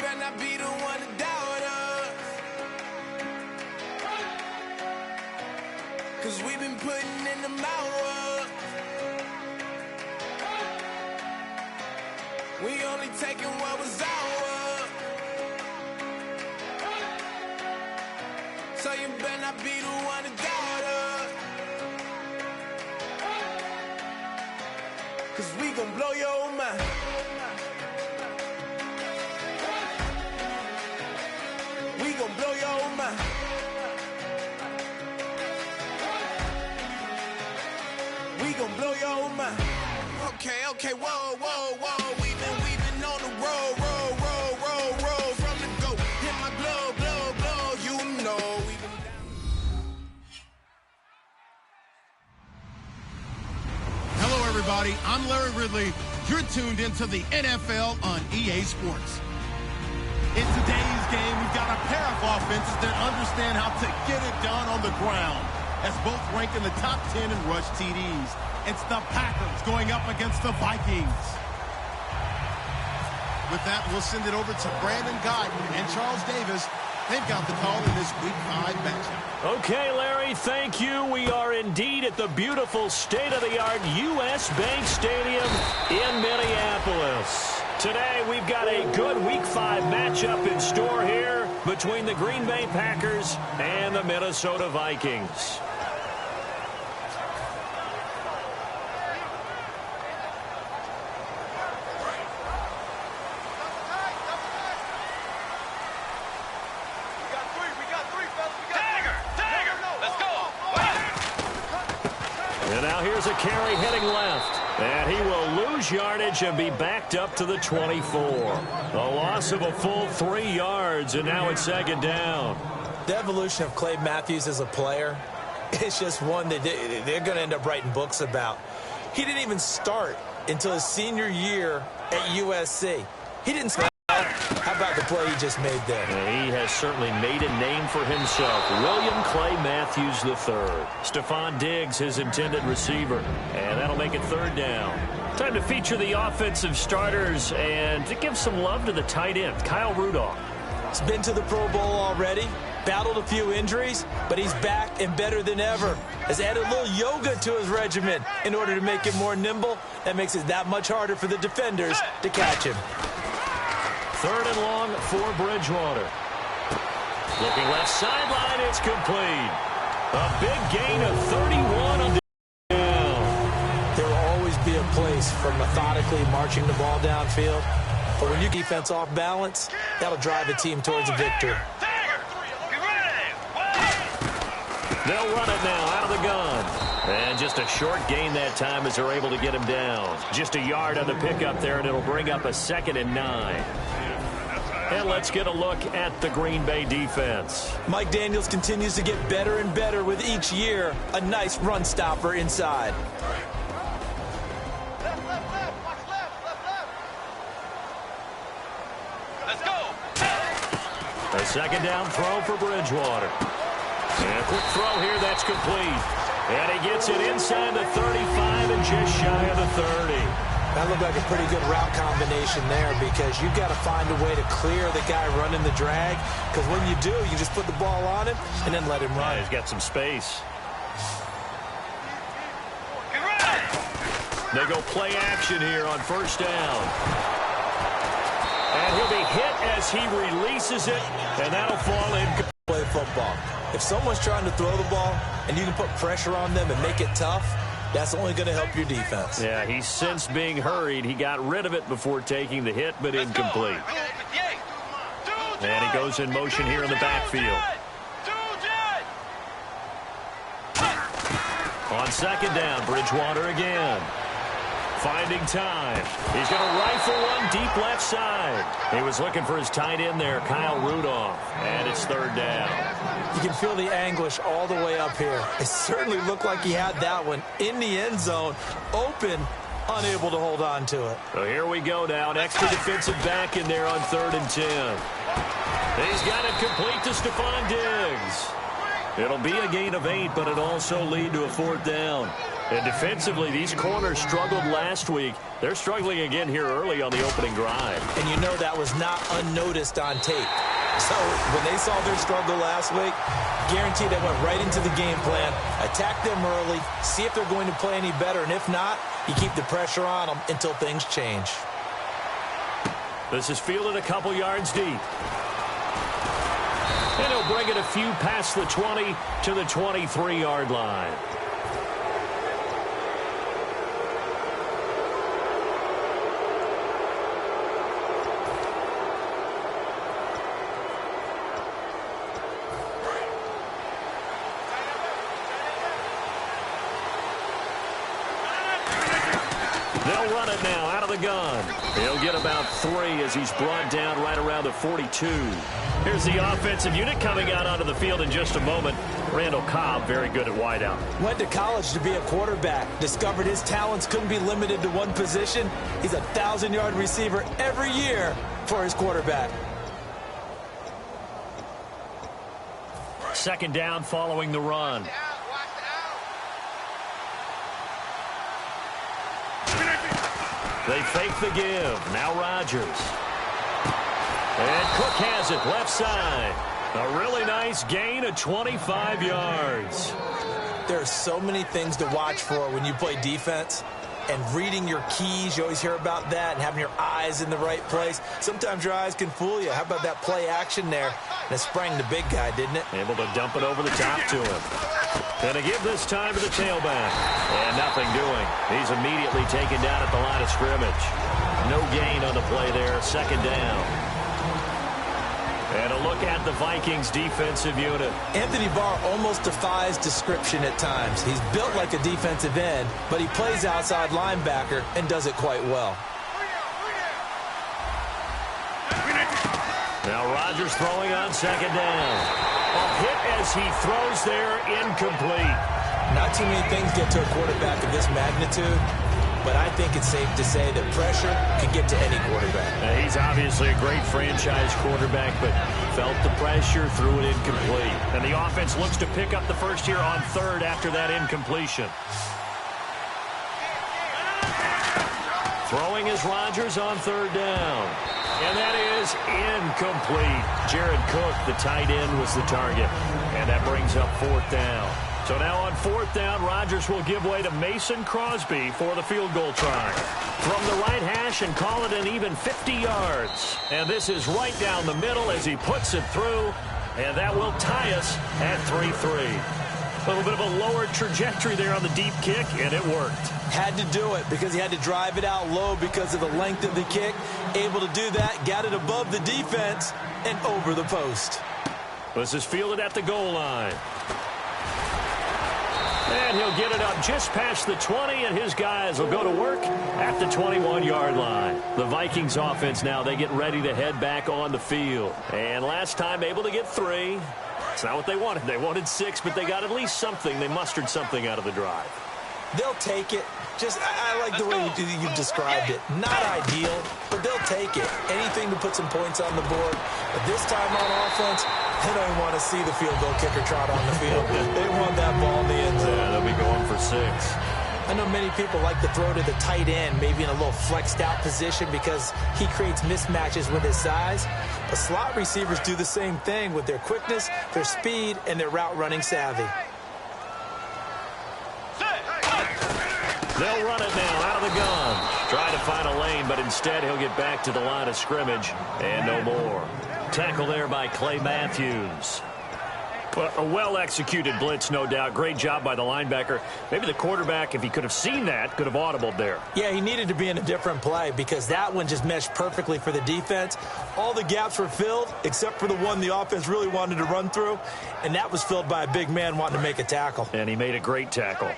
better not be the one to doubt us. 'Cause we've been putting in the hours. We only taking what was ours. So you better not be the one to doubt us. 'Cause we gon' blow your mind. We gon' blow your mind. We gon' blow your mind. Okay, whoa, whoa, whoa. We've been on the road, from the go. Hit my glove, you know we been down. Hello, everybody. I'm Larry Ridley. You're tuned into the NFL on EA Sports. In today's game, we've got a pair of offenses that understand how to get it done on the ground, as both rank in the top 10 in rush TDs. It's the Packers going up against the Vikings. With that, we'll send it over to Brandon Guyton and Charles Davis. They've got the call in this Week 5 matchup. Okay, Larry, thank you. We are indeed at the beautiful state-of-the-art U.S. Bank Stadium in Minneapolis. Today, we've got a good Week 5 matchup in store here between the Green Bay Packers and the Minnesota Vikings. And now here's a carry heading left. And he will lose yardage and be backed up to the 24. A loss of a full 3 yards, and now it's second down. The evolution of Clay Matthews as a player, it's just one that they're going to end up writing books about. He didn't even start until his senior year at USC. He didn't start. How about the play he just made there? And he has certainly made a name for himself. William Clay Matthews III. Stephon Diggs, his intended receiver. And that'll make it third down. Time to feature the offensive starters and to give some love to the tight end, Kyle Rudolph. He's been to the Pro Bowl already, battled a few injuries, but he's back and better than ever. Has added a little yoga to his regimen in order to make him more nimble. That makes it that much harder for the defenders to catch him. Third and long for Bridgewater. Looking left sideline, it's complete. A big gain of 31 on the down. There will always be a place for methodically marching the ball downfield. But when you defense off balance, that'll drive a team towards a victory. They'll run it now out of the gun. And just a short gain that time as they're able to get him down. Just a yard on the pickup there, and it'll bring up a 2nd and 9. And let's get a look at the Green Bay defense. Mike Daniels continues to get better and better with each year. A nice run stopper inside. Let's go. A second down throw for Bridgewater. And a quick throw here, that's complete. And he gets it inside the 35 and just shy of the 30. That looked like a pretty good route combination there, because you've got to find a way to clear the guy running the drag, because when you do, you just put the ball on him and then let him run. Yeah, he's got some space. They go play action here on first down. And he'll be hit as he releases it, and that'll fall in. Play football. If someone's trying to throw the ball and you can put pressure on them and make it tough, that's only going to help your defense. Yeah, he's since being hurried. He got rid of it before taking the hit, but incomplete. And he goes in motion here in the backfield. On second down, Bridgewater again. Finding time. He's going to rifle one deep left side. He was looking for his tight end there, Kyle Rudolph. And it's third down. You can feel the anguish all the way up here. It certainly looked like he had that one in the end zone, open, unable to hold on to it. So here we go now. An extra defensive back in there on 3rd and 10. He's got it complete to Stephon Diggs. It'll be a gain of 8, but it'll also lead to a 4th down. And defensively, these corners struggled last week. They're struggling again here early on the opening drive. And you know that was not unnoticed on tape. So when they saw their struggle last week, guaranteed they went right into the game plan, attack them early, see if they're going to play any better, and if not, you keep the pressure on them until things change. This is fielded a couple yards deep. And he'll bring it a few past the 20 to the 23-yard line. They'll run it now out of the gun. He'll get about 3 as he's brought down right around the 42. Here's the offensive unit coming out onto the field in just a moment. Randall Cobb, very good at wideout. Went to college to be a quarterback. Discovered his talents couldn't be limited to one position. He's a 1,000-yard receiver every year for his quarterback. Second down following the run. They fake the give. Now Rodgers. And Cook has it left side. A really nice gain of 25 yards. There are so many things to watch for when you play defense. And reading your keys, you always hear about that, and having your eyes in the right place. Sometimes your eyes can fool you. How about that play action there? And it sprang the big guy, didn't it? Able to dump it over the top to him. And to give this time to the tailback. And nothing doing. He's immediately taken down at the line of scrimmage. No gain on the play there. Second down. And a look at the Vikings defensive unit. Anthony Barr almost defies description at times. He's built like a defensive end, but he plays outside linebacker and does it quite well. Now Rodgers throwing on second down. A hit as he throws there, incomplete. Not too many things get to a quarterback of this magnitude, but I think it's safe to say that pressure can get to any quarterback. Now, he's obviously a great franchise quarterback, but felt the pressure, threw it incomplete. And the offense looks to pick up the first here on third after that incompletion. Throwing is Rodgers on third down. And that is incomplete. Jared Cook, the tight end, was the target. And that brings up fourth down. So now on fourth down, Rodgers will give way to Mason Crosby for the field goal try. From the right hash and call it an even 50 yards. And this is right down the middle as he puts it through. And that will tie us at 3-3. A little bit of a lower trajectory there on the deep kick, and it worked. Had to do it because he had to drive it out low because of the length of the kick. Able to do that, got it above the defense and over the post. This is fielded at the goal line. And he'll get it up just past the 20, and his guys will go to work at the 21-yard line. The Vikings offense now, they get ready to head back on the field. And last time able to get 3. It's not what they wanted. They wanted 6, but they got at least something. They mustered something out of the drive. They'll take it. Just, I like the way you described it. Not ideal, but they'll take it. Anything to put some points on the board. But this time on offense, they don't even want to see the field goal kicker trot on the field. They want that ball in the end zone. Yeah, they'll be going for 6. I know many people like to throw to the tight end, maybe in a little flexed out position because he creates mismatches with his size. But slot receivers do the same thing with their quickness, their speed, and their route running savvy. They'll run it now out of the gun. Try to find a lane, but instead he'll get back to the line of scrimmage and no more. Tackle there by Clay Matthews. Well, a well-executed blitz, no doubt. Great job by the linebacker. Maybe the quarterback, if he could have seen that, could have audibled there. Yeah, he needed to be in a different play because that one just meshed perfectly for the defense. All the gaps were filled except for the one the offense really wanted to run through, and that was filled by a big man wanting to make a tackle. And he made a great tackle.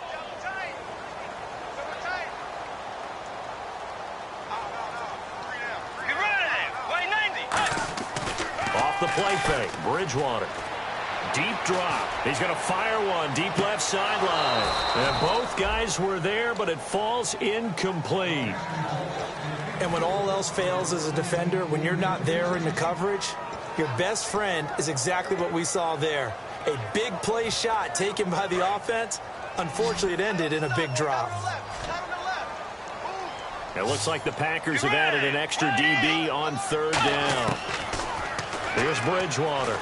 Off the play fake, Bridgewater. Deep drop. He's going to fire one deep left sideline. And both guys were there, but it falls incomplete. And when all else fails as a defender, when you're not there in the coverage, your best friend is exactly what we saw there. A big play shot taken by the offense, Unfortunately, it ended in a big drop. It looks like the Packers have added an extra DB on third down. Here's Bridgewater.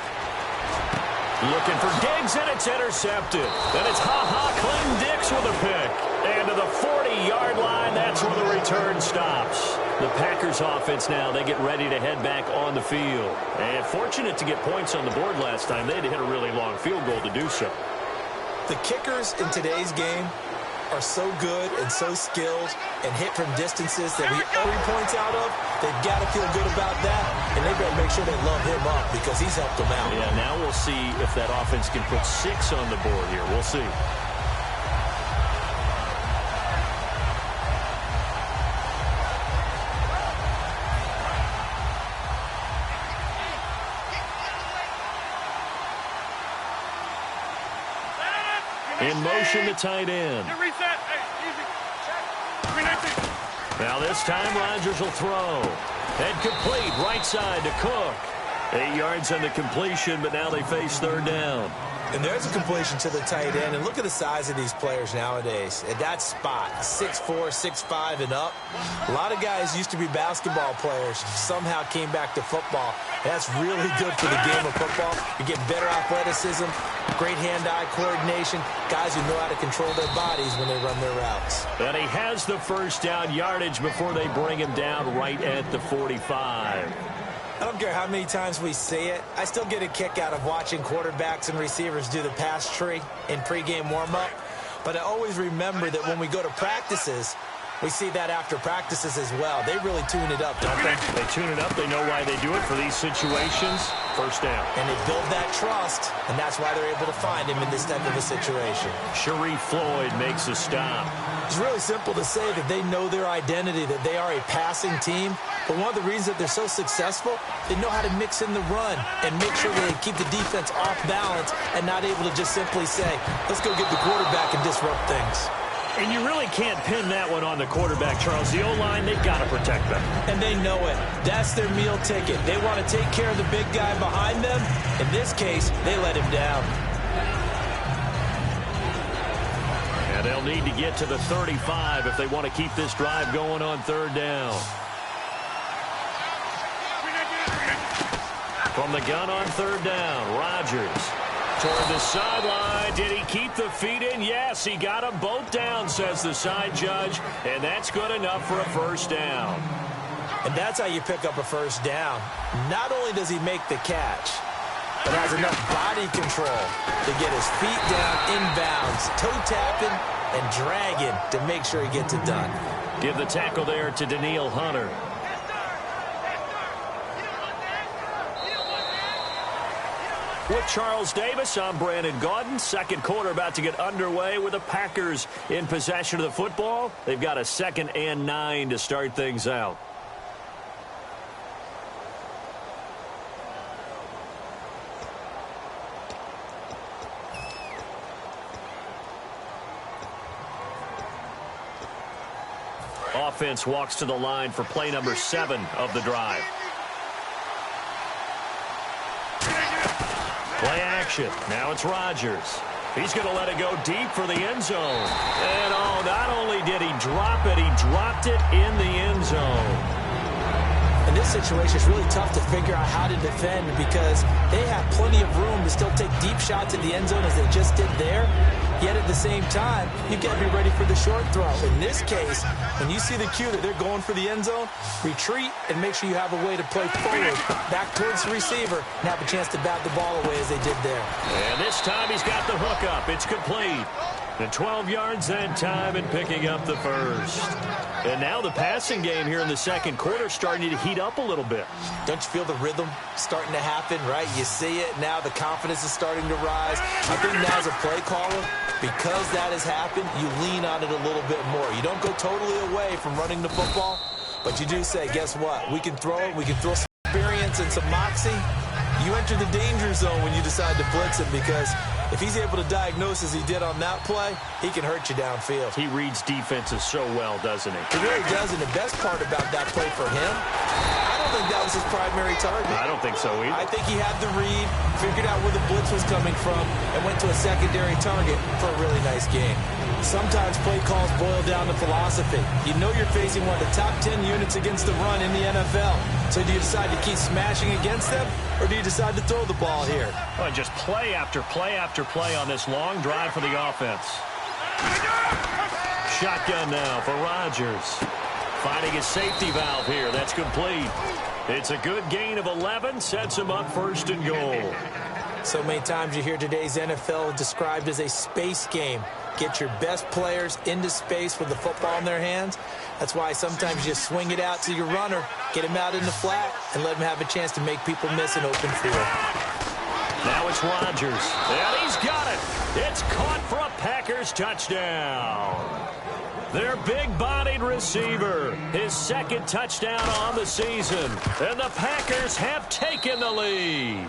Looking for Diggs, and it's intercepted. Then it's Clinton Dix with a pick. And to the 40-yard line, that's where the return stops. The Packers offense now, they get ready to head back on the field. And fortunate to get points on the board last time. They had to hit a really long field goal to do so. The kickers in today's game are so good and so skilled and hit from distances that we every points out of, they've got to feel good about that, and they better make sure they love him up because he's helped them out. Yeah, now we'll see if that offense can put 6 on the board here. We'll see. In motion, the tight end. Now this time, Rodgers will throw. And complete, right side to Cook. 8 yards on the completion, but now they face third down. And there's a completion to the tight end. And look at the size of these players nowadays. At that spot, 6'4", 6'5", and up. A lot of guys used to be basketball players, somehow came back to football. That's really good for the game of football. You get better athleticism, great hand-eye coordination, guys who know how to control their bodies when they run their routes. And he has the first down yardage before they bring him down right at the 45. I don't care how many times we see it. I still get a kick out of watching quarterbacks and receivers do the pass tree in pregame warm-up. But I always remember that when we go to practices, we see that after practices as well. They really tune it up, don't they? They tune it up. They know why they do it for these situations. First down. And they build that trust, and that's why they're able to find him in this type of a situation. Sharif Floyd makes a stop. It's really simple to say that they know their identity, that they are a passing team. But one of the reasons that they're so successful, they know how to mix in the run and make sure that they keep the defense off balance and not able to just simply say, let's go get the quarterback and disrupt things. And you really can't pin that one on the quarterback, Charles. The O-line, they've got to protect them. And they know it. That's their meal ticket. They want to take care of the big guy behind them. In this case, they let him down. And they'll need to get to the 35 if they want to keep this drive going on third down. From the gun on third down, Rodgers. Toward the sideline. Did he keep the feet in? Yes, he got them both down, says the side judge. And that's good enough for a first down. And that's how you pick up a first down. Not only does he make the catch, but has enough body control to get his feet down inbounds, toe tapping and dragging to make sure he gets it done. Give the tackle there to Daniil Hunter. With Charles Davis, I'm Brandon Gaudin. Second quarter about to get underway with the Packers in possession of the football. They've got a 2nd and 9 to start things out. Offense walks to the line for play number 7 of the drive. Play action. Now it's Rodgers. He's going to let it go deep for the end zone. And, oh, not only did he drop it, he dropped it in the end zone. In this situation, it's really tough to figure out how to defend because they have plenty of room to still take deep shots at the end zone as they just did there. Yet at the same time, you've got to be ready for the short throw. In this case, when you see the cue that they're going for the end zone, retreat and make sure you have a way to play forward, back towards the receiver, and have a chance to bat the ball away as they did there. And this time he's got the hook up. It's complete. And 12 yards that time and picking up the first. And now the passing game here in the second quarter starting to heat up a little bit. Don't you feel the rhythm starting to happen, right? You see it now. The confidence is starting to rise. I think now as a play caller, because that has happened, you lean on it a little bit more. You don't go totally away from running the football, but you do say, guess what? We can throw it. We can throw some experience and some moxie. You enter the danger zone when you decide to blitz it because If he's able to diagnose as he did on that play, he can hurt you downfield. He reads defenses so well, doesn't he? He really does, and the best part about that play for him, I don't think that was his primary target. I don't think so either. I think he had the read, figured out where the blitz was coming from, and went to a secondary target for a really nice game. Sometimes play calls boil down to philosophy. You know you're facing one of the top 10 units against the run in the NFL. So do you decide to keep smashing against them, or do you decide to throw the ball here? Well, just play after play after play on this long drive for the offense. Shotgun now for Rodgers. Finding his safety valve here. That's complete. It's a good gain of 11. Sets him up 1st and goal. So many times you hear today's NFL described as a space game. Get your best players into space with the football in their hands. That's why sometimes you just swing it out to your runner, get him out in the flat, and let him have a chance to make people miss an open field. Now it's Rodgers. And he's got it. It's caught for a Packers touchdown. Their big-bodied receiver, his 2nd touchdown on the season. And the Packers have taken the lead.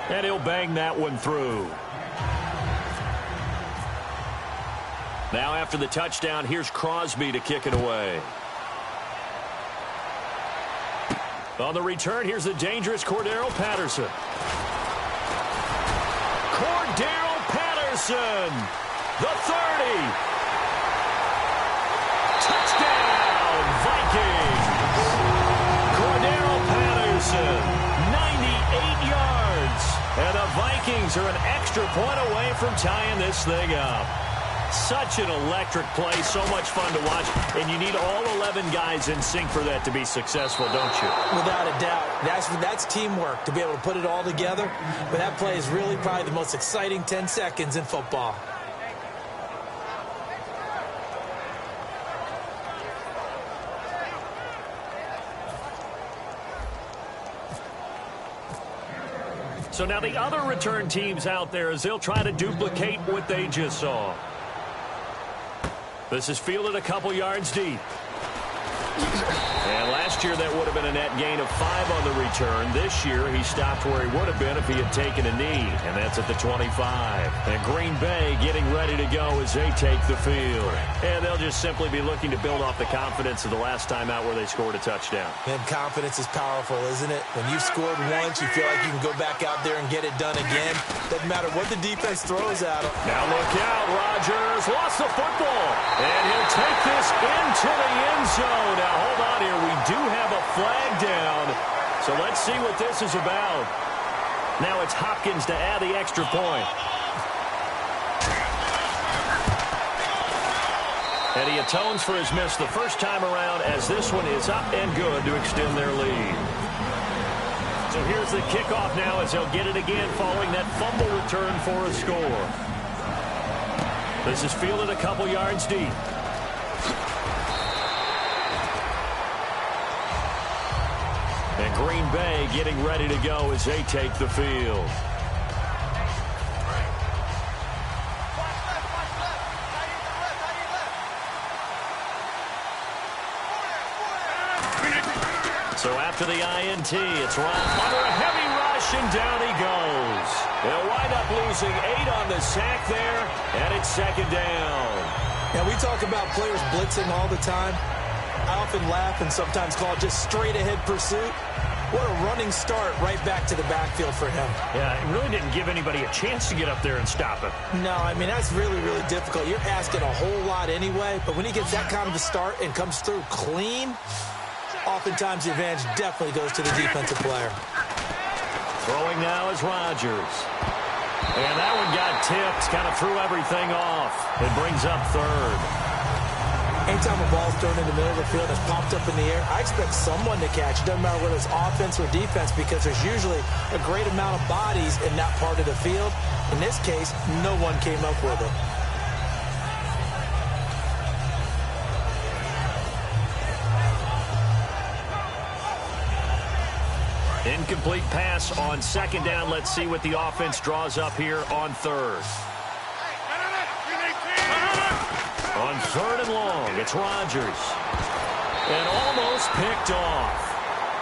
And he'll bang that one through. Now after the touchdown, here's Crosby to kick it away. On the return, here's the dangerous Cordero Patterson. Cordero Patterson, the 30. Touchdown, Vikings. Cordero Patterson, 98 yards. And the Vikings are an extra point away from tying this thing up. Such an electric play, so much fun to watch, and you need all 11 guys in sync for that to be successful, don't you? Without a doubt. That's teamwork, to be able to put it all together. But that play is really probably the most exciting 10 seconds in football. So now the other return teams out there as they'll try to duplicate what they just saw. This is fielded a couple yards deep. And last year that would have been a net gain of 5 on the return. This year he stopped where he would have been if he had taken a knee. And that's at the 25. And Green Bay getting ready to go as they take the field. And they'll just simply be looking to build off the confidence of the last time out where they scored a touchdown. And confidence is powerful, isn't it? When you've scored once, you feel like you can go back out there and get it done again. Doesn't matter what the defense throws at him. Now look out, Rodgers lost the football. And he'll take this into the end zone. Now hold on here. We do have a flag down. So let's see what this is about. Now it's Hopkins to add the extra point. And he atones for his miss the first time around as this one is up and good to extend their lead. So here's the kickoff now as they'll get it again following that fumble return for a score. This is fielded a couple yards deep. And Green Bay getting ready to go as they take the field. So after the INT, it's Ron under a heavy rush, and down he goes. They'll wind up losing 8 on the sack there, and it's 2nd down. Now, we talk about players blitzing all the time. I often laugh and sometimes call it just straight-ahead pursuit. What a running start right back to the backfield for him. Yeah, it really didn't give anybody a chance to get up there and stop him. No, I mean, that's really, really difficult. You're asking a whole lot anyway, but when he gets that kind of a start and comes through clean, oftentimes the advantage definitely goes to the defensive player. Throwing now is Rodgers. And that one got tipped, kind of threw everything off. It brings up 3rd. Anytime a ball's thrown in the middle of the field and it's popped up in the air, I expect someone to catch. It doesn't matter whether it's offense or defense because there's usually a great amount of bodies in that part of the field. In this case, no one came up with it. Incomplete pass on 2nd down. Let's see what the offense draws up here on 3rd. On 3rd and long, it's Rodgers. And almost picked off.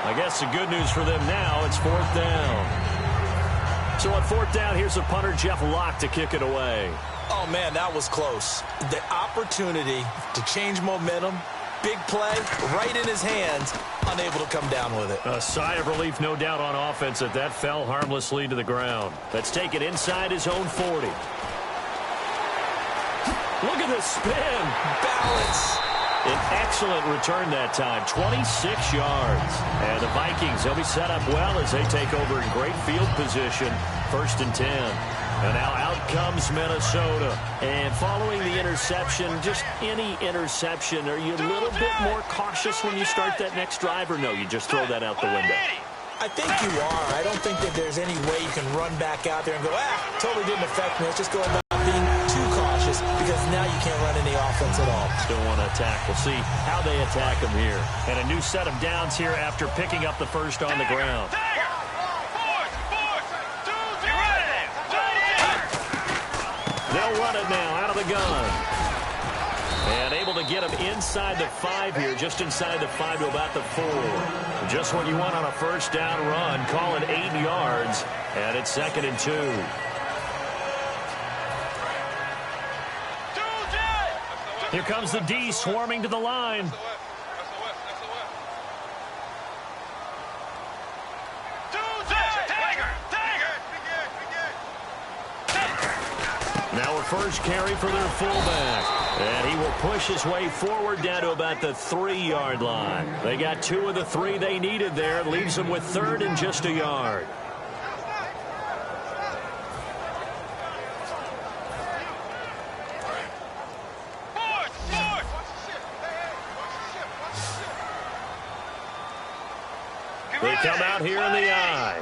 I guess the good news for them now, it's 4th down. So on fourth down, here's the punter, Jeff Locke, to kick it away. Oh, man, that was close. The opportunity to change momentum, big play, right in his hands, unable to come down with it. A sigh of relief, no doubt, on offense that fell harmlessly to the ground. Let's take it inside his own 40. Look at the spin. Balance. An excellent return that time, 26 yards. And the Vikings, they'll be set up well as they take over in great field position, 1st and 10. And now out comes Minnesota. And following the interception, just any interception, are you a little bit more cautious when you start that next drive, or no, you just throw that out the window? I think you are. I don't think that there's any way you can run back out there and go, totally didn't affect me. Let's just go about being too cautious, because now you can't run any offense at all. Still want to attack. We'll see how they attack them here. And a new set of downs here after picking up the first on the ground. They'll run it now out of the gun. And able to get him inside the 5 here, just inside the 5 to about the 4. Just what you want on a first down run. Call it 8 yards, and it's 2nd and 2. Here comes the D swarming to the line. Now a first carry for their fullback. And he will push his way forward down to about the 3-yard line. They got 2 of the 3 they needed there. Leaves them with 3rd and just a yard. They come out here in the eye.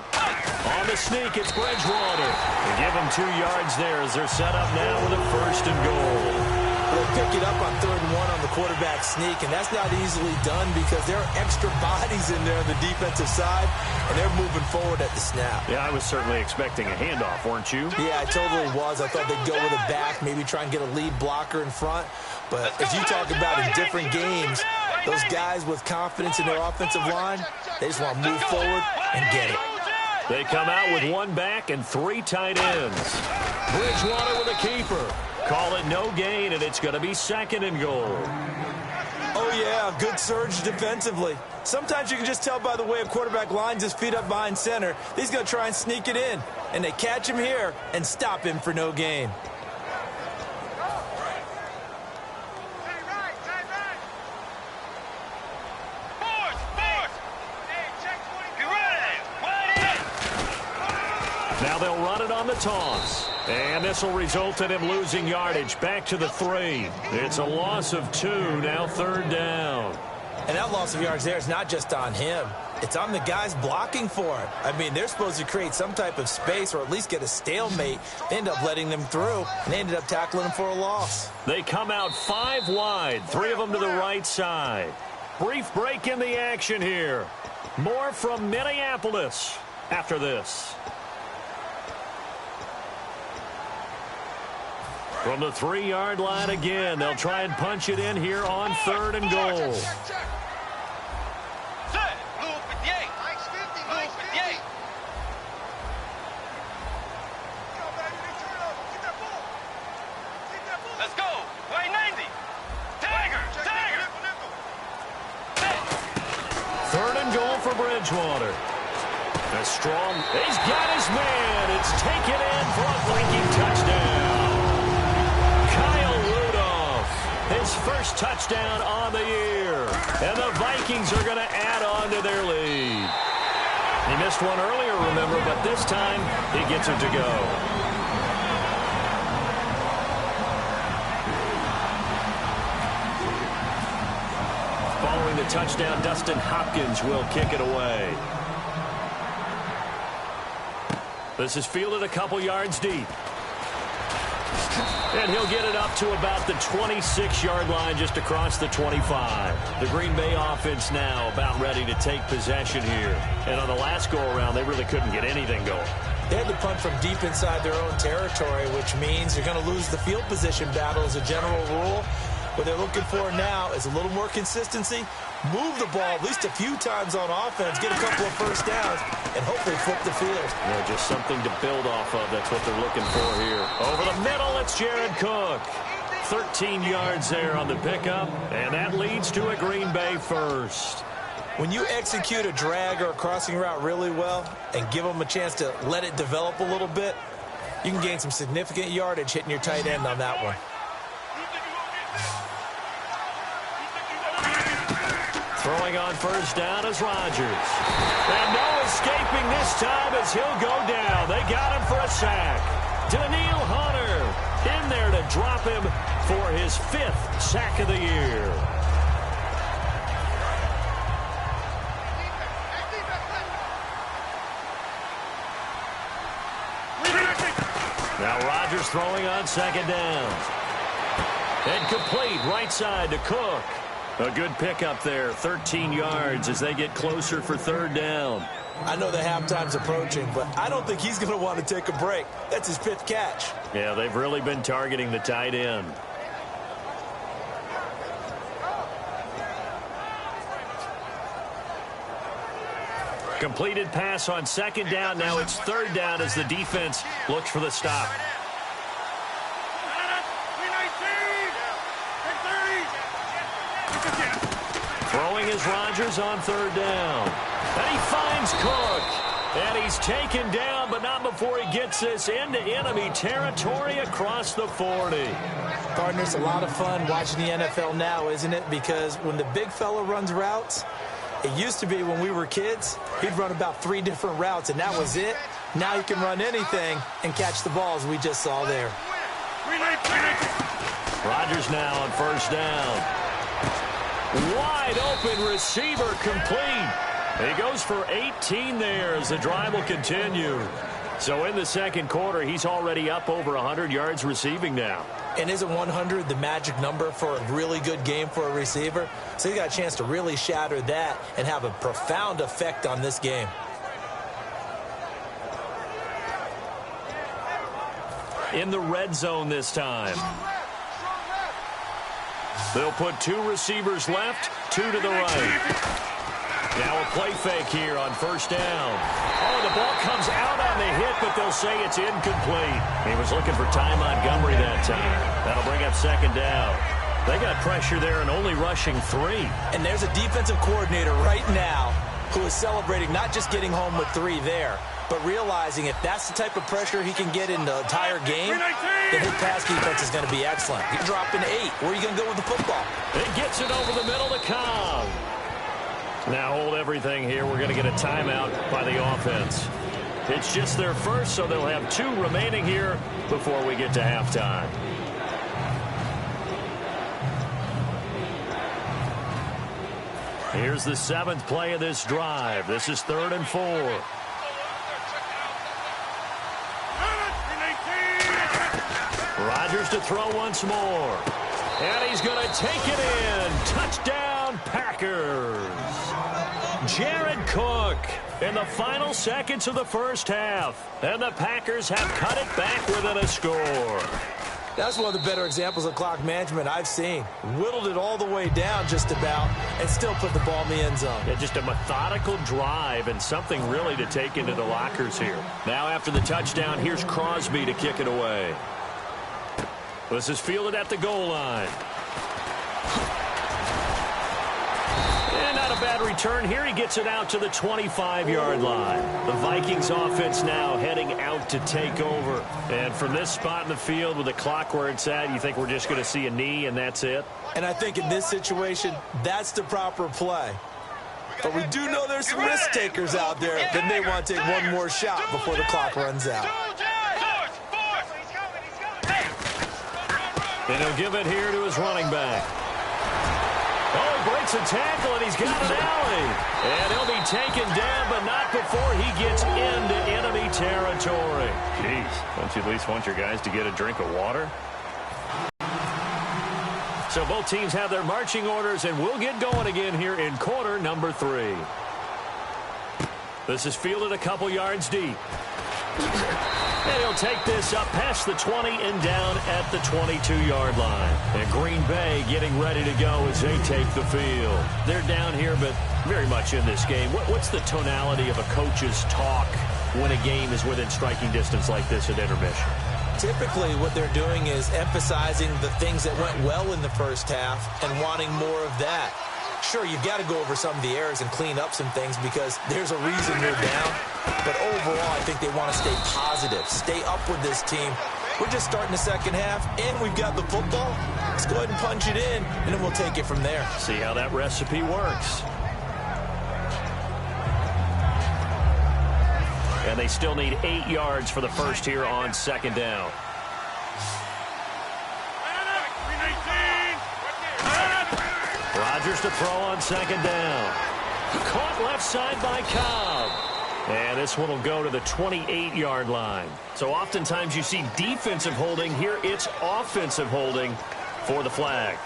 On the sneak, it's Bridgewater. They give them 2 yards there as they're set up now with a 1st and goal. They'll pick it up on 3rd and 1 on the quarterback sneak, and that's not easily done because there are extra bodies in there on the defensive side, and they're moving forward at the snap. Yeah, I was certainly expecting a handoff, weren't you? Yeah, I totally was. I thought they'd go with a back, maybe try and get a lead blocker in front. But as you talk about in different games, those guys with confidence in their offensive line, they just want to move forward and get it. They come out with 1 back and 3 tight ends. Bridgewater with a keeper. Call it no gain, and it's going to be 2nd and goal. Oh, yeah, good surge defensively. Sometimes you can just tell by the way a quarterback lines his feet up behind center. He's going to try and sneak it in, and they catch him here and stop him for no gain. Now they'll run it on the toss. And this will result in him losing yardage back to the 3. It's a loss of 2, now 3rd down. And that loss of yards there is not just on him. It's on the guys blocking for it. I mean, they're supposed to create some type of space or at least get a stalemate. They end up letting them through, and they ended up tackling them for a loss. They come out 5 wide, 3 of them to the right side. Brief break in the action here. More from Minneapolis after this. From the 3-yard line again, they'll try and punch it in here on 3rd and goal. Let's go. Way 90. Tiger. 3rd and goal for Bridgewater. That's strong. He's got his man. It's taken in for a Viking touchdown. His first touchdown on the year. And the Vikings are going to add on to their lead. He missed one earlier, remember, but this time he gets it to go. Following the touchdown, Dustin Hopkins will kick it away. This is fielded a couple yards deep. And he'll get it up to about the 26-yard line, just across the 25. The Green Bay offense now about ready to take possession here. And on the last go-around, they really couldn't get anything going. They had to punt from deep inside their own territory, which means you're going to lose the field position battle as a general rule. What they're looking for now is a little more consistency, move the ball at least a few times on offense, get a couple of first downs, and hopefully flip the field. Just something to build off of. That's what they're looking for here. Over the middle, it's Jared Cook. 13 yards there on the pickup, and that leads to a Green Bay first. When you execute a drag or a crossing route really well and give them a chance to let it develop a little bit, you can gain some significant yardage hitting your tight end on that one. Throwing on first down is Rodgers. And no escaping this time as he'll go down. They got him for a sack. Daniil Hunter in there to drop him for his 5th sack of the year. Now Rodgers throwing on second down. And complete right side to Cook. A good pickup there, 13 yards as they get closer for third down. I know the halftime's approaching, but I don't think he's going to want to take a break. That's his 5th catch. Yeah, they've really been targeting the tight end. Completed pass on second down. Now it's third down as the defense looks for the stop. Throwing is Rodgers on third down. And he finds Cook. And he's taken down, but not before he gets this into enemy territory across the 40. Partner, it's a lot of fun watching the NFL now, isn't it? Because when the big fella runs routes, it used to be when we were kids, he'd run about 3 different routes, and that was it. Now he can run anything and catch the balls we just saw there. Rodgers now on first down. Wide open receiver complete. He goes for 18 there as the drive will continue. So in the second quarter, he's already up over 100 yards receiving now. And isn't 100 the magic number for a really good game for a receiver? So he got a chance to really shatter that and have a profound effect on this game. In the red zone this time. They'll put 2 receivers left, 2 to the right. Now a play fake here on first down. Oh, the ball comes out on the hit, but they'll say it's incomplete. He was looking for Ty Montgomery that time. That'll bring up second down. They got pressure there and only rushing 3. And there's a defensive coordinator right now who is celebrating not just getting home with 3 there, but realizing if that's the type of pressure he can get in the entire game, then his pass defense is going to be excellent. You're dropping 8. Where are you going to go with the football? It gets it over the middle to Cobb. Now hold everything here. We're going to get a timeout by the offense. It's just their first, so they'll have 2 remaining here before we get to halftime. Here's the 7th play of this drive. This is 3rd and 4. Rodgers to throw once more. And he's going to take it in. Touchdown, Packers. Jared Cook in the final seconds of the first half. And the Packers have cut it back within a score. That's one of the better examples of clock management I've seen. Whittled it all the way down just about and still put the ball in the end zone. Yeah, just a methodical drive and something really to take into the lockers here. Now after the touchdown, here's Crosby to kick it away. This is fielded at the goal line. And not a bad return here. He gets it out to the 25-yard line. The Vikings offense now heading out to take over. And from this spot in the field with the clock where it's at, you think we're just going to see a knee and that's it? And I think in this situation, that's the proper play. But we do know there's some risk takers out there that may want to take one more shot before the clock runs out. And he'll give it here to his running back. Oh, he breaks a tackle, and he's got an alley. And he'll be taken down, but not before he gets into enemy territory. Jeez, don't you at least want your guys to get a drink of water? So both teams have their marching orders, and we'll get going again here in quarter number 3. This is fielded a couple yards deep. And he'll take this up past the 20 and down at the 22-yard line. And Green Bay getting ready to go as they take the field. They're down here, but very much in this game. What's the tonality of a coach's talk when a game is within striking distance like this at intermission? Typically, what they're doing is emphasizing the things that went well in the first half and wanting more of that. Sure, you've got to go over some of the errors and clean up some things because there's a reason you're down. But overall, I think they want to stay positive, stay up with this team. We're just starting the second half, and we've got the football. Let's go ahead and punch it in, and then we'll take it from there. See how that recipe works. And they still need 8 yards for the first here on second down. Rodgers to throw on second down. Caught left side by Cobb. And this one will go to the 28-yard line. So oftentimes you see defensive holding. Here it's offensive holding for the flag.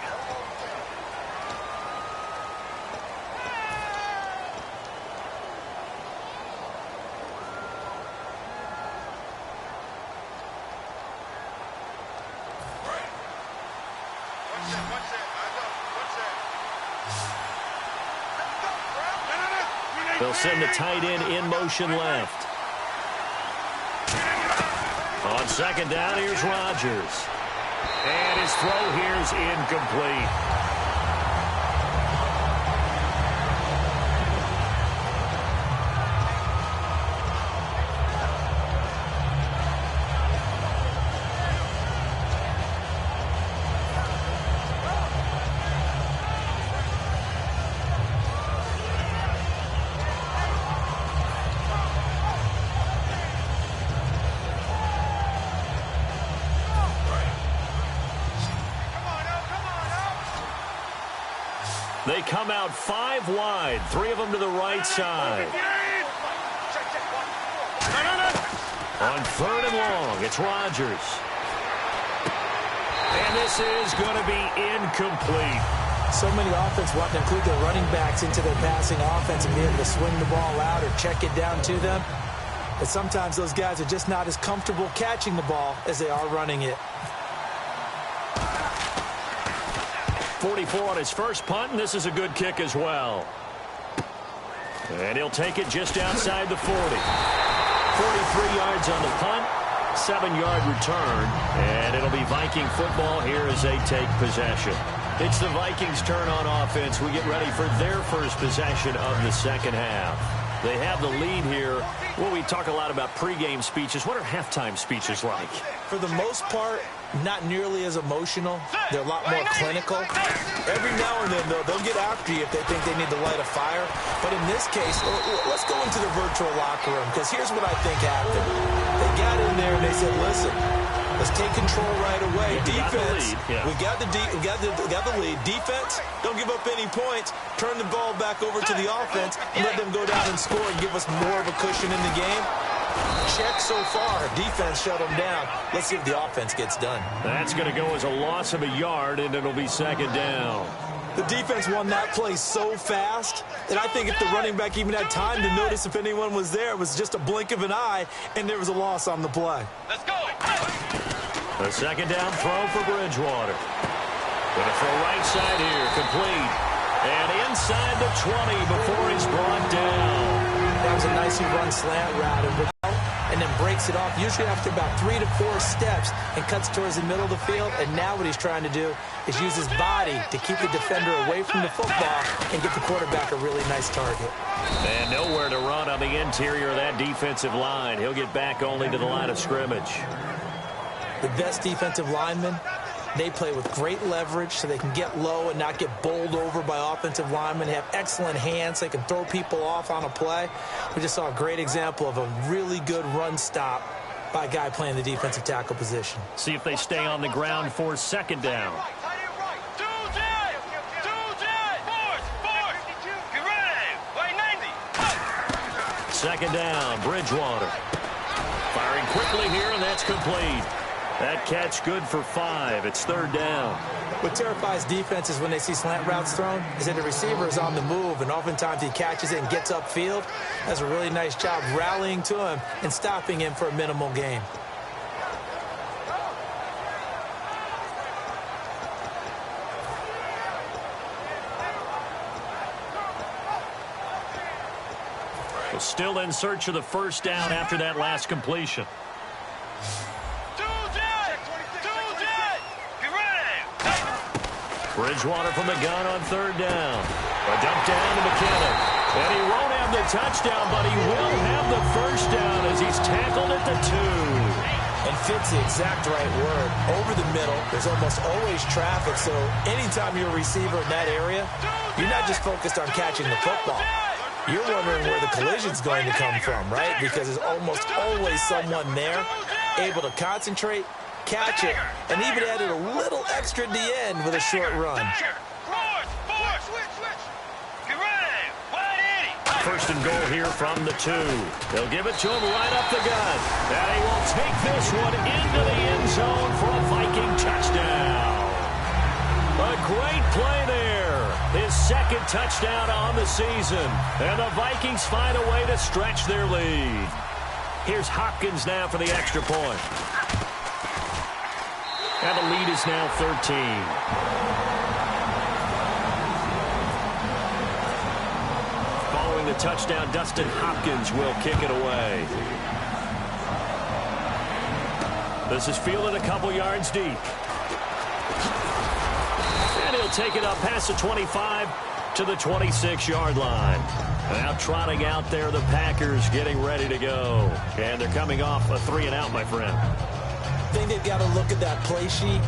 They'll send the tight end in motion left. On second down, here's Rodgers. And his throw here is incomplete. They come out 5 wide, 3 of them to the right side. On third and long, it's Rodgers. And this is going to be incomplete. So many offense want to include their running backs into their passing offense and be able to swing the ball out or check it down to them. But sometimes those guys are just not as comfortable catching the ball as they are running it. 44 on his first punt, and this is a good kick as well. And he'll take it just outside the 40. 43 yards on the punt, 7-yard return, and it'll be Viking football here as they take possession. It's the Vikings' turn on offense. We get ready for their first possession of the second half. They have the lead here. Well, we talk a lot about pregame speeches. What are halftime speeches like? For the most part, not nearly as emotional. They're a lot more clinical. Every now and then, though, they'll get after you if they think they need to light a fire. But in this case, let's go into the virtual locker room, because here's what I think happened. They got in there and they said, listen, let's take control right away. Defense, we got the lead. Defense, don't give up any points. Turn the ball back over to the offense and let them go down and score and give us more of a cushion in the game. Check so far. Defense shut them down. Let's see if the offense gets done. That's going to go as a loss of a yard, and it'll be second down. The defense won that play so fast that I think if the running back even had time to notice if anyone was there, it was just a blink of an eye, and there was a loss on the play. Let's go. A second down throw for Bridgewater. Going to throw right side here, complete. And inside the 20 before he's brought down. That was a nicely run slant route, and then breaks it off, usually after about 3 to 4 steps, and cuts towards the middle of the field. And now what he's trying to do is use his body to keep the defender away from the football and get the quarterback a really nice target. And nowhere to run on the interior of that defensive line. He'll get back only to the line of scrimmage. The best defensive linemen, they play with great leverage so they can get low and not get bowled over by offensive linemen. They have excellent hands. They can throw people off on a play. We just saw a great example of a really good run stop by a guy playing the defensive tackle position. See if they stay on the ground for second down. Second down, Bridgewater. Firing quickly here, and that's complete. That catch good for 5. It's 3rd down. What terrifies defenses when they see slant routes thrown is that the receiver is on the move, and oftentimes he catches it and gets upfield. Does a really nice job rallying to him and stopping him for a minimal gain. Still in search of the 1st down after that last completion. Bridgewater from the gun on 3rd down. A dump down to McKinnon. And he won't have the touchdown, but he will have the 1st down as he's tackled at the 2. And fits the exact right word. Over the middle, there's almost always traffic, so anytime you're a receiver in that area, you're not just focused on catching the football. You're wondering where the collision's going to come from, right? Because there's almost always someone there able to concentrate, catch it, and even added a little extra at the end with a short run. 1st and goal here from the 2. They'll give it to him right up the gut. And he will take this one into the end zone for a Viking touchdown. A great play there. His 2nd touchdown on the season. And the Vikings find a way to stretch their lead. Here's Hopkins now for the extra point. And the lead is now 13. Following the touchdown, Dustin Hopkins will kick it away. This is fielded a couple yards deep. And he'll take it up past the 25 to the 26-yard line. Now trotting out there, the Packers getting ready to go. And they're coming off a 3-and-out, my friend. I think they've got to look at that play sheet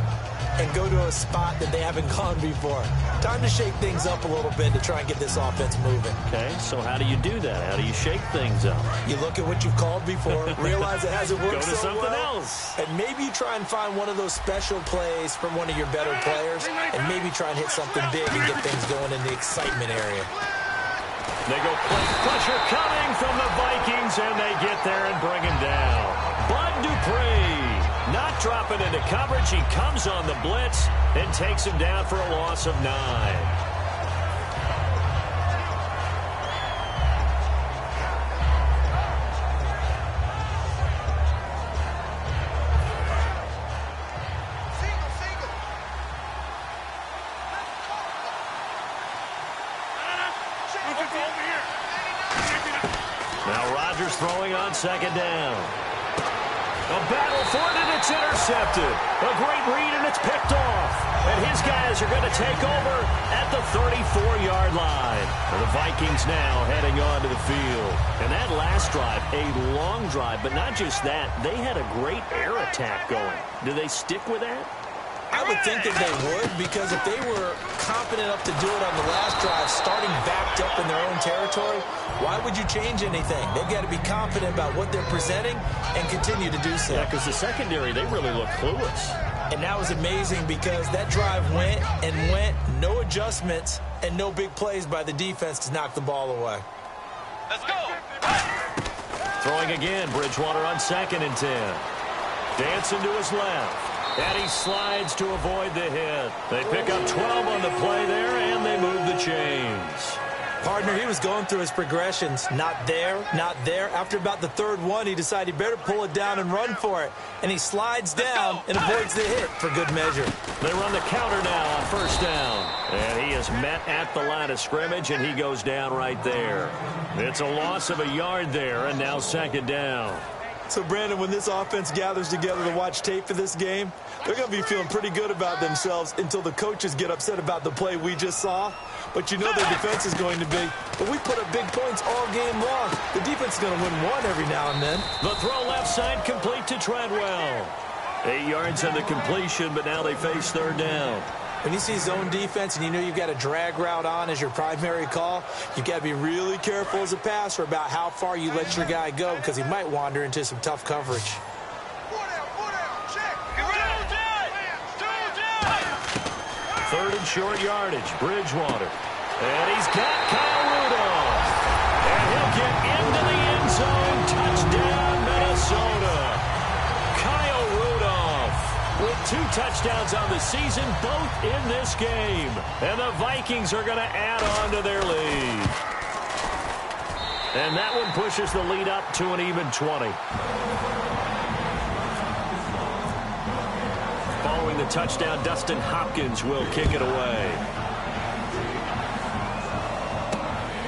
and go to a spot that they haven't gone before. Time to shake things up a little bit to try and get this offense moving. Okay, so how do you do that? How do you shake things up? You look at what you've called before, realize it hasn't worked Go to so something well, else. and maybe you try and find one of those special plays from one of your better players, and maybe try and hit something big and get things going in the excitement area. They go pressure coming from the Vikings, and they get there and bring him down. Bud Dupree not dropping into coverage. He comes on the blitz and takes him down for a loss of 9. Now Rodgers throwing on 2nd down. A battle for it, and it's intercepted. A great read, and it's picked off. And his guys are going to take over at the 34-yard line. The Vikings now heading onto the field. And that last drive, a long drive, but not just that. They had a great air attack going. Do they stick with that? I would think that they would, because if they were confident enough to do it on the last drive, starting backed up in their own territory, why would you change anything? They've got to be confident about what they're presenting and continue to do so. Yeah, because the secondary, they really look clueless. And that was amazing because that drive went and went, no adjustments, and no big plays by the defense to knock the ball away. Let's go. Throwing again, Bridgewater on 2nd and 10. Dancing to his left. And he slides to avoid the hit. They pick up 12 on the play there, and they move the chains. Partner, he was going through his progressions. Not there, not there. After about the 3rd one, he decided he better pull it down and run for it. And he slides down and avoids the hit for good measure. They run the counter now on 1st down. And he is met at the line of scrimmage, and he goes down right there. It's a loss of a yard there, and now 2nd down. So, Brandon, when this offense gathers together to watch tape for this game, they're going to be feeling pretty good about themselves until the coaches get upset about the play we just saw. But you know their defense is going to be. But we put up big points all game long. The defense is going to win one every now and then. The throw left side complete to Treadwell. 8 yards on the completion, but now they face 3rd down. When you see zone defense and you know you've got a drag route on as your primary call, you've got to be really careful as a passer about how far you let your guy go because he might wander into some tough coverage. 3rd and short yardage, Bridgewater. And he's got Kyle Rudolph. And he'll get into the end zone. Touchdown, Minnesota. Kyle Rudolph 2 touchdowns on the season, both in this game. And the Vikings are going to add on to their lead. And that one pushes the lead up to an even 20. Following the touchdown, Dustin Hopkins will kick it away.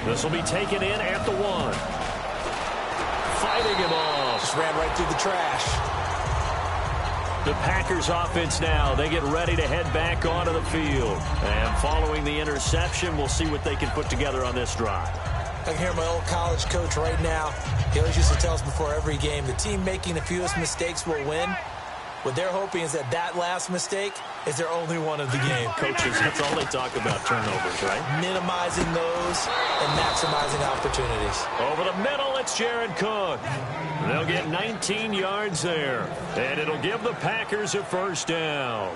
This will be taken in at the 1. Fighting him off. Just ran right through the trash. The Packers offense now, they get ready to head back onto the field. And following the interception, we'll see what they can put together on this drive. I can hear my old college coach right now. He always used to tell us before every game, the team making the fewest mistakes will win. What they're hoping is that that last mistake is their only one of the game. Coaches, that's all they talk about, turnovers, right? Minimizing those and maximizing opportunities. Over the middle, it's Jared Cook. They'll get 19 yards there, and it'll give the Packers a first down.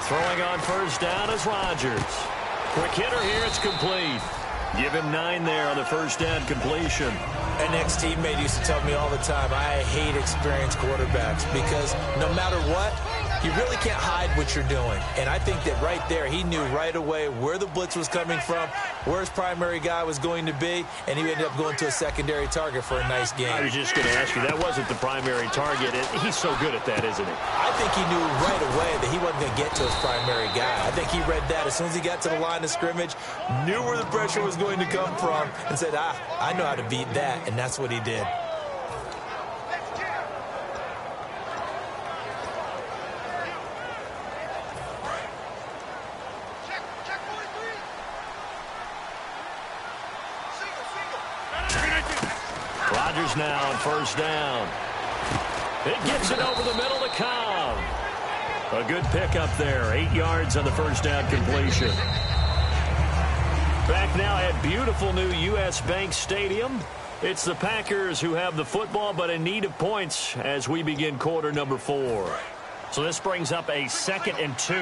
Throwing on first down is Rodgers. Quick hitter here, it's complete. Give him 9 there on the first down completion. An ex-teammate used to tell me all the time, I hate experienced quarterbacks because no matter what, you really can't hide what you're doing. And I think that right there, he knew right away where the blitz was coming from, where his primary guy was going to be, and he ended up going to a secondary target for a nice game. I was just going to ask you, that wasn't the primary target. He's so good at that, isn't he? I think he knew right away that he wasn't going to get to his primary guy. I think he read that as soon as he got to the line of scrimmage, knew where the pressure was going to come from, and said, I know how to beat that, and that's what he did. Rodgers now on first down. It gets it over the middle to Cobb. A good pickup there. 8 yards on the first down completion. Back now at beautiful new U.S. Bank Stadium. It's the Packers who have the football but in need of points as we begin quarter number 4. So this brings up a 2nd and 2.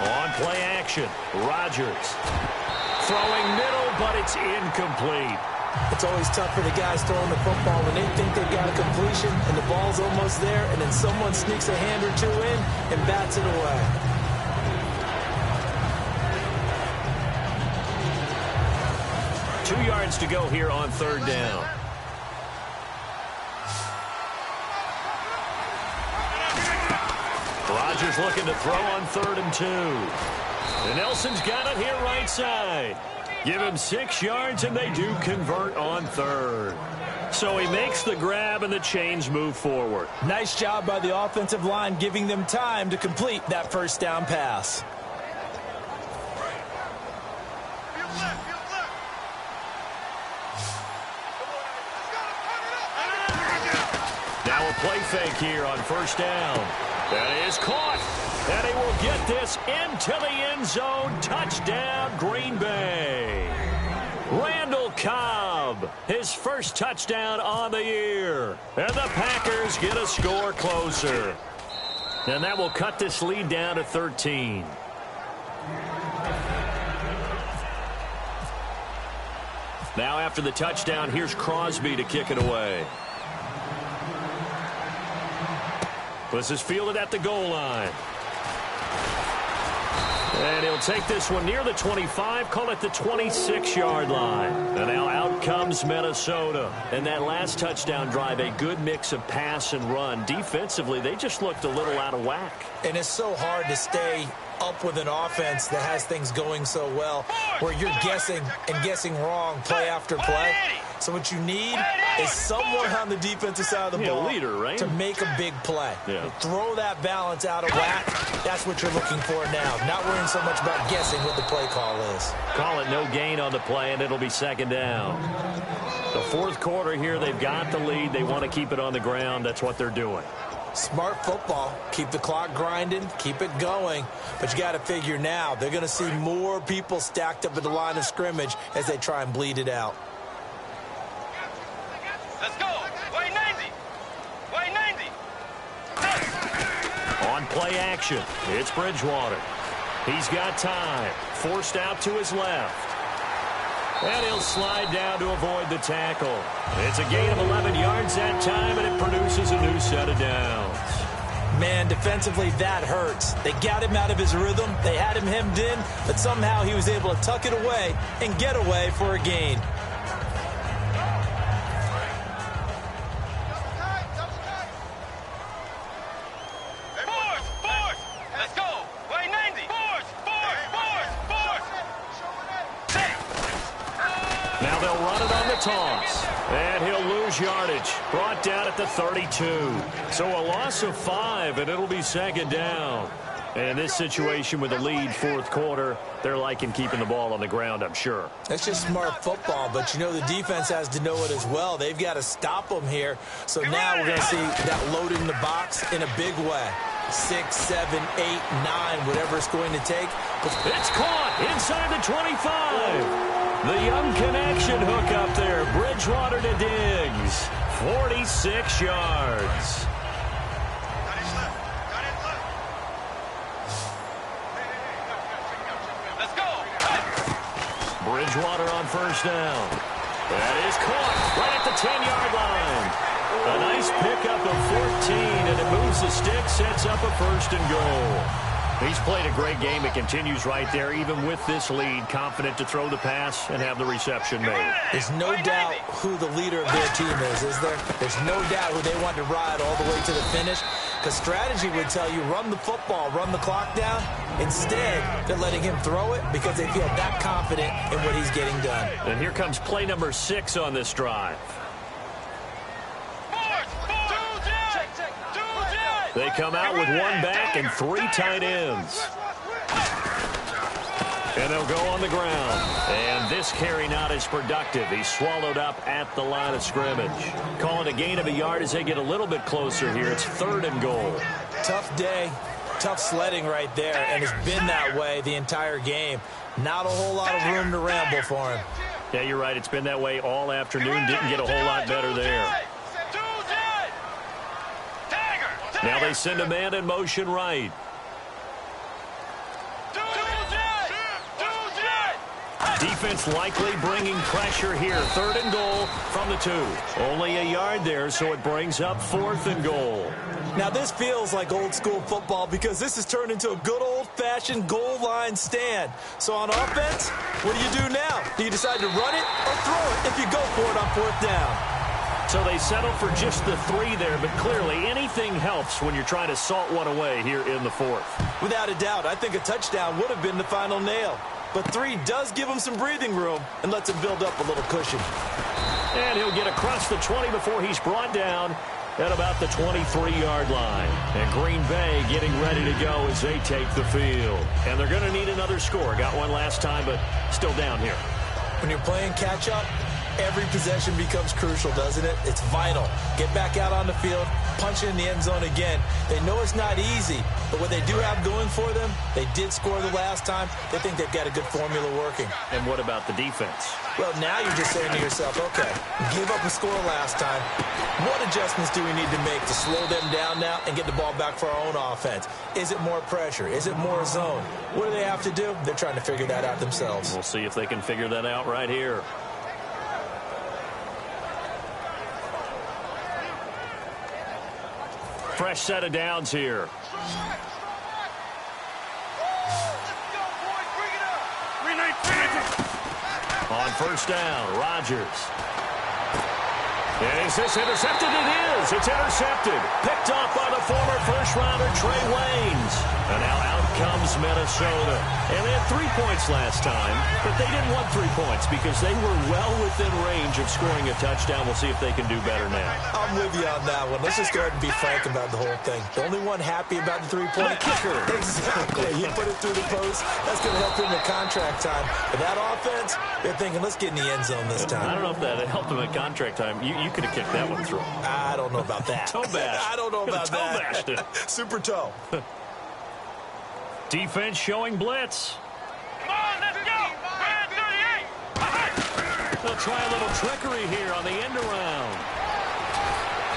On play action, Rodgers. Throwing middle, but it's incomplete. It's always tough for the guys throwing the football when they think they've got a completion and the ball's almost there, and then someone sneaks a hand or two in and bats it away. Two yards to go here on third down. Rodgers looking to throw on 3rd and 2. And Nelson's got it here right side. Give him 6 yards, and they do convert on 3rd. So he makes the grab, and the chains move forward. Nice job by the offensive line giving them time to complete that first down pass. Now a play fake here on first down. That is caught. And he will get this into the end zone. Touchdown, Green Bay. Randall Cobb, his first touchdown on the year. And the Packers get a score closer. And that will cut this lead down to 13. Now after the touchdown, here's Crosby to kick it away. This is fielded at the goal line. And he'll take this one near the 25, call it the 26-yard line. And now out comes Minnesota. And that last touchdown drive, a good mix of pass and run. Defensively, they just looked a little out of whack. And it's so hard to stay up with an offense that has things going so well, where you're guessing and guessing wrong play after play. So what you need is someone on the defensive side of the ball, leader, right? to make a big play. Yeah. Throw that balance out of whack. That's what you're looking for now. Not worrying so much about guessing what the play call is. Call it no gain on the play, and it'll be 2nd down. The 4th quarter here, they've got the lead. They want to keep it on the ground. That's what they're doing. Smart football. Keep the clock grinding. Keep it going. But you got to figure now, they're going to see more people stacked up at the line of scrimmage as they try and bleed it out. Let's go. Way 90. Way 90. On play action, it's Bridgewater. He's got time. Forced out to his left. And he'll slide down to avoid the tackle. It's a gain of 11 yards that time, and it produces a new set of downs. Man, defensively, that hurts. They got him out of his rhythm. They had him hemmed in, but somehow he was able to tuck it away and get away for a gain. Now they'll run it on the toss. And he'll lose yardage. Brought down at the 32. So a loss of 5, and it'll be second down. And in this situation with a lead fourth quarter, they're liking keeping the ball on the ground, I'm sure. That's just smart football, but you know the defense has to know it as well. They've got to stop them here. So now we're going to see that loaded in the box in a big way. 6, 7, 8, 9, whatever it's going to take. It's caught inside the 25. The young connection hook up there. Bridgewater to Diggs. 46 yards. Let's go. Bridgewater on first down. That is caught right at the 10-yard line. A nice pickup of 14, and it moves the stick, sets up a first and goal. He's played a great game. It continues right there, even with this lead, confident to throw the pass and have the reception made. There's no doubt who the leader of their team is there? There's no doubt who they want to ride all the way to the finish, because strategy would tell you run the football, run the clock down. Instead, they're letting him throw it because they feel that confident in what he's getting done. And here comes play number 6 on this drive. They come out with 1 back and 3 tight ends. And they'll go on the ground. And this carry not as productive. He's swallowed up at the line of scrimmage. Calling a gain of a yard as they get a little bit closer here. It's 3rd and goal. Tough day, tough sledding right there, and it's been that way the entire game. Not a whole lot of room to ramble for him. Yeah, you're right. It's been that way all afternoon. Didn't get a whole lot better there. Now they send a man in motion right. Defense likely bringing pressure here. 3rd and goal from the 2. Only a yard there, so it brings up 4th and goal. Now this feels like old school football because this has turned into a good old-fashioned goal line stand. So on offense, what do? Now? Do you decide to run it or throw it if you go for it on 4th down? So they settle for just the 3 there, but clearly anything helps when you're trying to salt one away here in the 4th. Without a doubt, I think a touchdown would have been the final nail. But 3 does give him some breathing room and lets him build up a little cushion. And he'll get across the 20 before he's brought down at about the 23-yard line. And Green Bay getting ready to go as they take the field. And they're going to need another score. Got one last time, but still down here. When you're playing catch-up, every possession becomes crucial, doesn't it? It's vital. Get back out on the field, punch it in the end zone again. They know it's not easy, but what they do have going for them, they did score the last time. They think they've got a good formula working. And what about the defense? Well, now you're just saying to yourself, okay, give up a score last time. What adjustments do we need to make to slow them down now and get the ball back for our own offense? Is it more pressure? Is it more zone? What do they have to do? They're trying to figure that out themselves. We'll see if they can figure that out right here. Fresh set of downs here. On first down, Rodgers. And is this intercepted? It is. It's intercepted. Picked up by the former first-rounder Trey Waynes. And now out comes Minnesota. And they had 3 points last time, but they didn't want 3 points because they were well within range of scoring a touchdown. We'll see if they can do better now. I'm with you on that one. Let's just go ahead and be frank about the whole thing. The only one happy about the three-point kicker. Exactly. He put it through the post. That's going to help him at contract time. But that offense, they're thinking, let's get in the end zone this time. I don't know if that helped him at contract time. You could have kicked that one through. I don't know about that. Toe bash. I don't know about that. Bashed it. Super toe. Defense showing blitz. Come on, let's go. Brand 38. They'll try a little trickery here on the end around.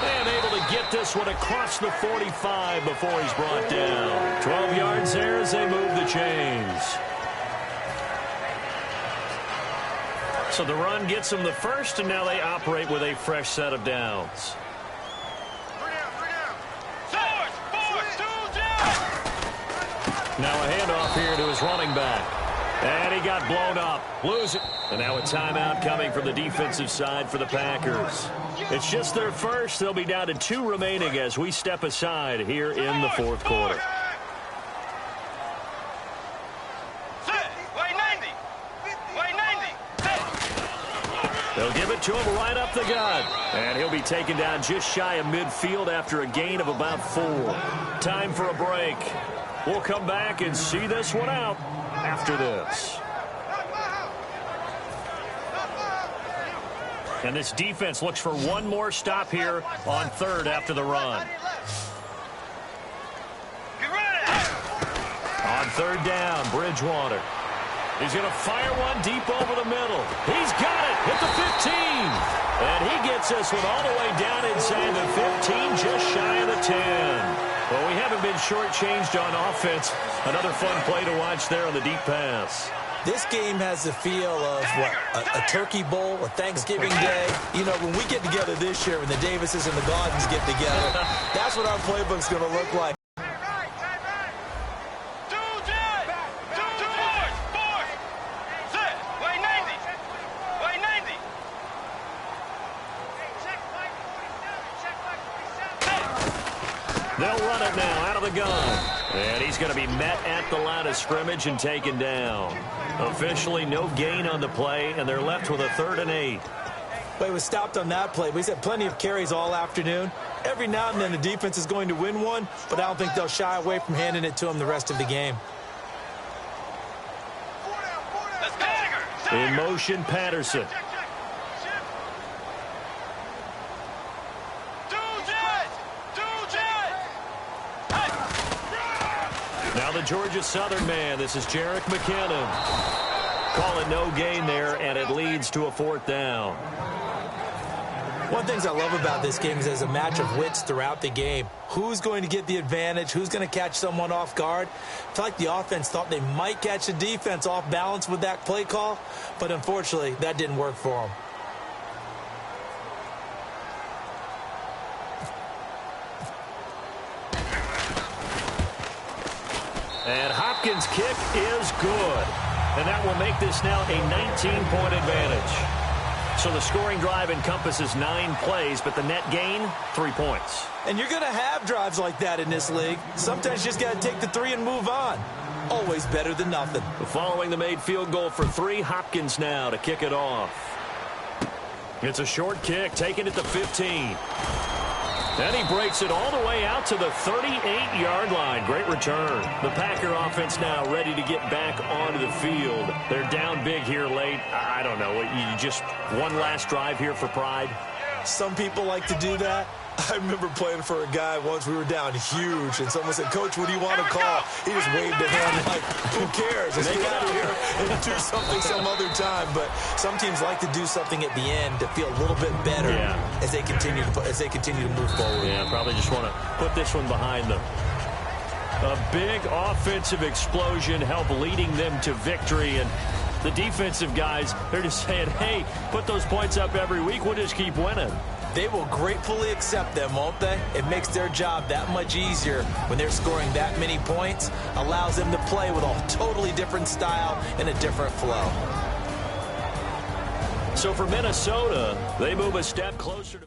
And able to get this one across the 45 before he's brought down. 12 yards there as they move the chains. So the run gets them the first, and now they operate with a fresh set of downs. Now a handoff here to his running back. And he got blown up. Lose it. And now a timeout coming from the defensive side for the Packers. It's just their first. They'll be down to 2 remaining as we step aside here in the fourth quarter. They'll give it to him right up the gut. And he'll be taken down just shy of midfield after a gain of about 4. Time for a break. We'll come back and see this one out after this. And this defense looks for one more stop here on third after the run. On third down, Bridgewater. He's going to fire one deep over the middle. He's got it at the 15. And he gets this one all the way down inside the 15, just shy of the 10. Well, we haven't been shortchanged on offense. Another fun play to watch there on the deep pass. This game has the feel of, what, a turkey bowl, a Thanksgiving day. You know, when we get together this year, when the Davises and the Gardens get together, that's what our playbook's going to look like. They'll run it now out of the gun. And he's going to be met at the line of scrimmage and taken down. Officially no gain on the play, and they're left with a 3rd and 8. But he was stopped on that play. But he's had plenty of carries all afternoon. Every now and then the defense is going to win one, but I don't think they'll shy away from handing it to him the rest of the game. In motion, Patterson. Now the Georgia Southern man. This is Jerick McKinnon. Calling no gain there, and it leads to a 4th down. One of the things I love about this game is there's a match of wits throughout the game. Who's going to get the advantage? Who's going to catch someone off guard? I feel like the offense thought they might catch the defense off balance with that play call, but unfortunately, that didn't work for them. And Hopkins' kick is good. And that will make this now a 19-point advantage. So the scoring drive encompasses 9 plays, but the net gain, 3 points. And you're going to have drives like that in this league. Sometimes you just got to take the 3 and move on. Always better than nothing. Following the made field goal for 3, Hopkins now to kick it off. It's a short kick, taken at the 15. And he breaks it all the way out to the 38-yard line. Great return. The Packer offense now ready to get back onto the field. They're down big here late. I don't know. You just one last drive here for pride? Some people like to do that. I remember playing for a guy once. We were down huge, and someone said, "Coach, what do you want to call?" He just waved a hand like, "Who cares? Let's get out of here and do something some other time." But some teams like to do something at the end to feel a little bit better as they continue to move forward. Yeah, probably just want to put this one behind them. A big offensive explosion helped leading them to victory, and the defensive guys, they're just saying, "Hey, put those points up every week. We'll just keep winning." They will gratefully accept them, won't they? It makes their job that much easier when they're scoring that many points. Allows them to play with a totally different style and a different flow. So for Minnesota, they move a step closer to